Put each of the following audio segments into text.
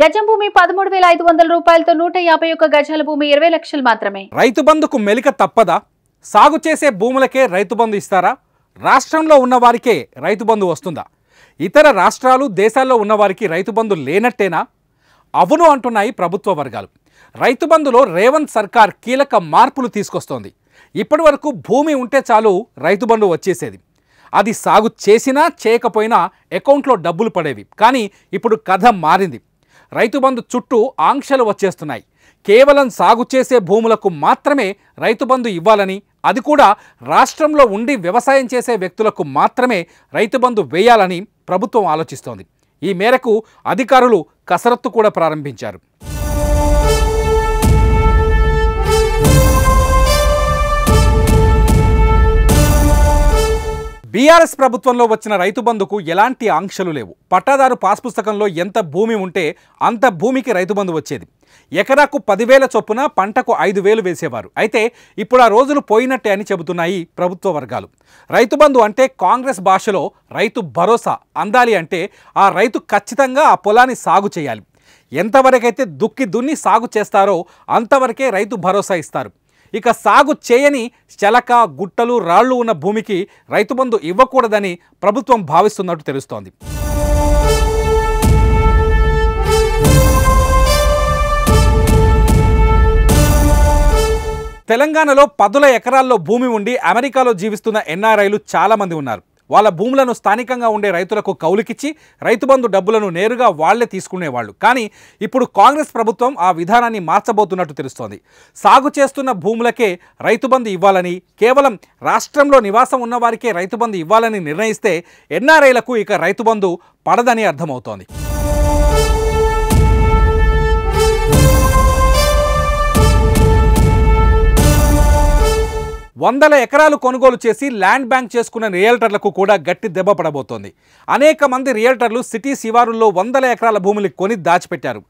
గజం భూమి 13,500 రూపాయలతో 151 గజాల భూమి 20 లక్షలు మాత్రమే. రైతు బంధుకు మెలిక తప్పదా? సాగు చేసే భూములకే రైతు బంధు ఇస్తారా? రాష్ట్రంలో ఉన్న వారికే రైతు బంధు వస్తుందా? ఇతర రాష్ట్రాలు దేశాల్లో ఉన్న వారికి రైతు బంధు లేనట్టేనా? అవును అంటున్నాయి ప్రభుత్వ వర్గాలు. రైతు బంధులో రేవంత్ సర్కార్ కీలక మార్పులు తీసుకొస్తోంది. ఇప్పటివరకు భూమి ఉంటే చాలు రైతు బంధు వచ్చేసేది. అది సాగు చేసినా చేయకపోయినా అకౌంట్లో డబ్బులు పడేవి. కానీ ఇప్పుడు కథ మారింది. రైతు బంధు చుట్టూ ఆంక్షలు వచ్చేస్తున్నాయి. కేవలం సాగు చేసే భూములకు మాత్రమే రైతు బంధు ఇవ్వాలని, అది కూడా రాష్ట్రంలో ఉండి వ్యవసాయం చేసే వ్యక్తులకు మాత్రమే రైతు బంధు వేయాలని ప్రభుత్వం ఆలోచిస్తోంది. ఈ మేరకు అధికారులు కసరత్తు కూడా ప్రారంభించారు. బీఆర్ఎస్ ప్రభుత్వంలో వచ్చిన రైతు బంధుకు ఎలాంటి ఆంక్షలు లేవు. పట్టాదారు పాస్ పుస్తకంలో ఎంత భూమి ఉంటే అంత భూమికి రైతు బంధు వచ్చేది. ఎకరాకు 10,000 చొప్పున పంటకు 5,000 వేసేవారు. అయితే ఇప్పుడు ఆ రోజులు పోయినట్టే అని చెబుతున్నాయి ప్రభుత్వ వర్గాలు. రైతు బంధు అంటే కాంగ్రెస్ భాషలో రైతు భరోసా అందాలి అంటే ఆ రైతు ఖచ్చితంగా ఆ పొలాన్ని సాగు చేయాలి. ఎంతవరకైతే దుక్కి దున్ని సాగు చేస్తారో అంతవరకే రైతు భరోసా ఇస్తారు. ఇక సాగు చేయని చెలక, గుట్టలు, రాళ్లు ఉన్న భూమికి రైతు బంధు ఇవ్వకూడదని ప్రభుత్వం భావిస్తున్నట్టు తెలుస్తోంది. తెలంగాణలో 10,000 ఎకరాల్లో భూమి ఉండి అమెరికాలో జీవిస్తున్న ఎన్ఆర్ఐలు చాలామంది ఉన్నారు. వాళ్ళ భూములను స్థానికంగా ఉండే రైతులకు కౌలుకిచ్చి రైతు బంధు డబ్బులను నేరుగా వాళ్లే తీసుకునేవాళ్ళు. కానీ ఇప్పుడు కాంగ్రెస్ ప్రభుత్వం ఆ విధానాన్ని మార్చబోతున్నట్టు తెలుస్తోంది. సాగు చేస్తున్న భూములకే రైతు బంధు ఇవ్వాలని, కేవలం రాష్ట్రంలో నివాసం ఉన్న వారికే రైతు బంధు ఇవ్వాలని నిర్ణయిస్తే ఎన్ఆర్ఐలకు ఇక రైతు బంధు పడదని అర్థమవుతోంది. వందల ఎకరాలు కొనుగోలు చేసి ల్యాండ్ బ్యాంక్ చేసుకున్న రియల్టర్లకు కూడా గట్టి దెబ్బ పడబోతోంది. అనేక మంది రియల్టర్లు సిటీ శివారుల్లో 100 ఎకరాల భూములు కొని దాచిపెట్టారు.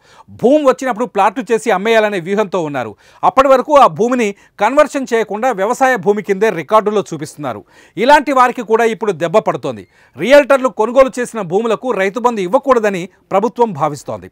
భూమి వచ్చినప్పుడు ప్లాట్లు చేసి అమ్మేయాలనే వ్యూహంతో ఉన్నారు. అప్పటి వరకు ఆ భూమిని కన్వర్షన్ చేయకుండా వ్యవసాయ భూమి కిందే రికార్డుల్లో చూపిస్తున్నారు. ఇలాంటి వారికి కూడా ఇప్పుడు దెబ్బ పడుతోంది. రియల్టర్లు కొనుగోలు చేసిన భూములకు రైతు బంధు ఇవ్వకూడదని ప్రభుత్వం భావిస్తోంది.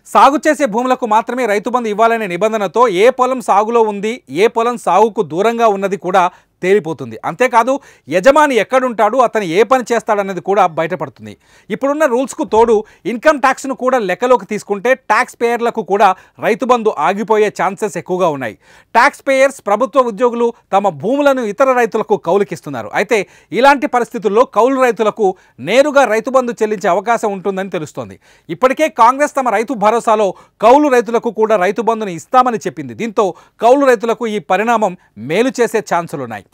సాగు చేసే భూములకు మాత్రమే రైతు బంధు ఇవ్వాలనే నిబంధనతో ఏ పొలం సాగులో ఉంది, ఏ పొలం సాగుకు దూరంగా ఉన్నది కూడా తేలిపోతుంది. అంతేకాదు యజమాని ఎక్కడుంటాడు, అతను ఏ పని చేస్తాడనేది కూడా బయటపడుతుంది. ఇప్పుడున్న రూల్స్కు తోడు ఇన్కమ్ ట్యాక్స్ను కూడా లెక్కలోకి తీసుకుంటే ట్యాక్స్ పేయర్లకు కూడా రైతు బంధు ఆగిపోయే ఛాన్సెస్ ఎక్కువగా ఉన్నాయి. ట్యాక్స్ పేయర్స్, ప్రభుత్వ ఉద్యోగులు తమ భూములను ఇతర రైతులకు కౌలుకిస్తున్నారు. అయితే ఇలాంటి పరిస్థితుల్లో కౌలు రైతులకు నేరుగా రైతు బంధు చెల్లించే అవకాశం ఉంటుందని తెలుస్తోంది. ఇప్పటికే కాంగ్రెస్ తమ రైతు భరోసాలో కౌలు రైతులకు కూడా రైతు బంధుని ఇస్తామని చెప్పింది. దీంతో కౌలు రైతులకు ఈ పరిణామం మేలు చేసే ఛాన్సులున్నాయి.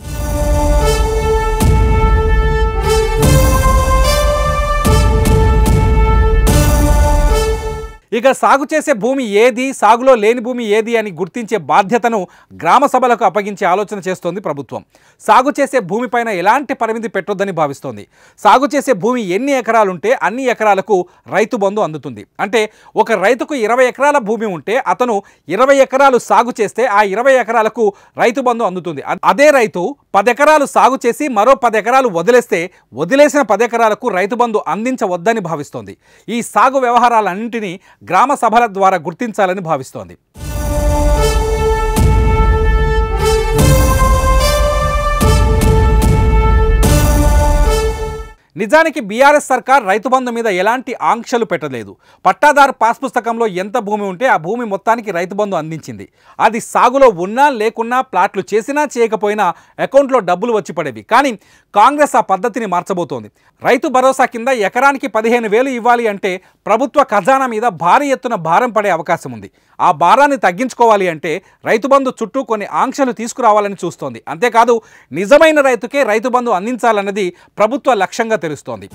ఇక సాగు చేసే భూమి ఏది, సాగులో లేని భూమి ఏది అని గుర్తించే బాధ్యతను గ్రామ సభలకు అప్పగించే ఆలోచన చేస్తోంది ప్రభుత్వం. సాగు చేసే భూమిపైన ఎలాంటి పరిమితి పెట్టొద్దని భావిస్తోంది. సాగు చేసే భూమి ఎన్ని ఎకరాలుంటే అన్ని ఎకరాలకు రైతు బంధు అందుతుంది. అంటే ఒక రైతుకు 20 ఎకరాల భూమి ఉంటే అతను 20 ఎకరాలు సాగు చేస్తే ఆ 20 ఎకరాలకు రైతు బంధు అందుతుంది. అదే రైతు 10 ఎకరాలు సాగు చేసి మరో 10 ఎకరాలు వదిలేస్తే వదిలేసిన 10 ఎకరాలకు రైతు బంధు అందించవద్దని భావిస్తోంది. ఈ సాగు వ్యవహారాలన్నింటినీ గ్రామ సభల ద్వారా గుర్తించాలని భావిస్తోంది. నిజానికి బీఆర్ఎస్ సర్కార్ రైతు బంధు మీద ఎలాంటి ఆంక్షలు పెట్టలేదు. పట్టాదారు పాస్ పుస్తకంలో ఎంత భూమి ఉంటే ఆ భూమి మొత్తానికి రైతు బంధు అందించింది. అది సాగులో ఉన్నా లేకున్నా, ప్లాట్లు చేసినా చేయకపోయినా అకౌంట్లో డబ్బులు వచ్చి పడేవి. కానీ కాంగ్రెస్ ఆ పద్ధతిని మార్చబోతోంది. రైతు భరోసా కింద ఎకరానికి 15,000 ఇవ్వాలి అంటే ప్రభుత్వ ఖజానా మీద భారీ ఎత్తున భారం పడే అవకాశం ఉంది. ఆ భారాన్ని తగ్గించుకోవాలి అంటే రైతు బంధు చుట్టూ కొన్ని ఆంక్షలు తీసుకురావాలని చూస్తోంది. అంతేకాదు నిజమైన రైతుకే రైతు బంధు అందించాలన్నది ప్రభుత్వ లక్ష్యంగా తెలుస్తోంది.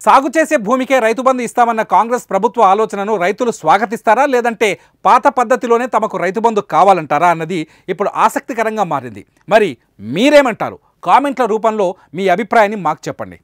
సాగు చేసే భూమికే రైతు బంధు ఇస్తామన్న కాంగ్రెస్ ప్రభుత్వ ఆలోచనను రైతులు స్వాగతిస్తారా, లేదంటే పాత పద్ధతిలోనే తమకు రైతు బంధు కావాలంటారా అన్నది ఇప్పుడు ఆసక్తికరంగా మారింది. మరి మీరేమంటారు? కామెంట్ల రూపంలో మీ అభిప్రాయాన్ని మాకు చెప్పండి.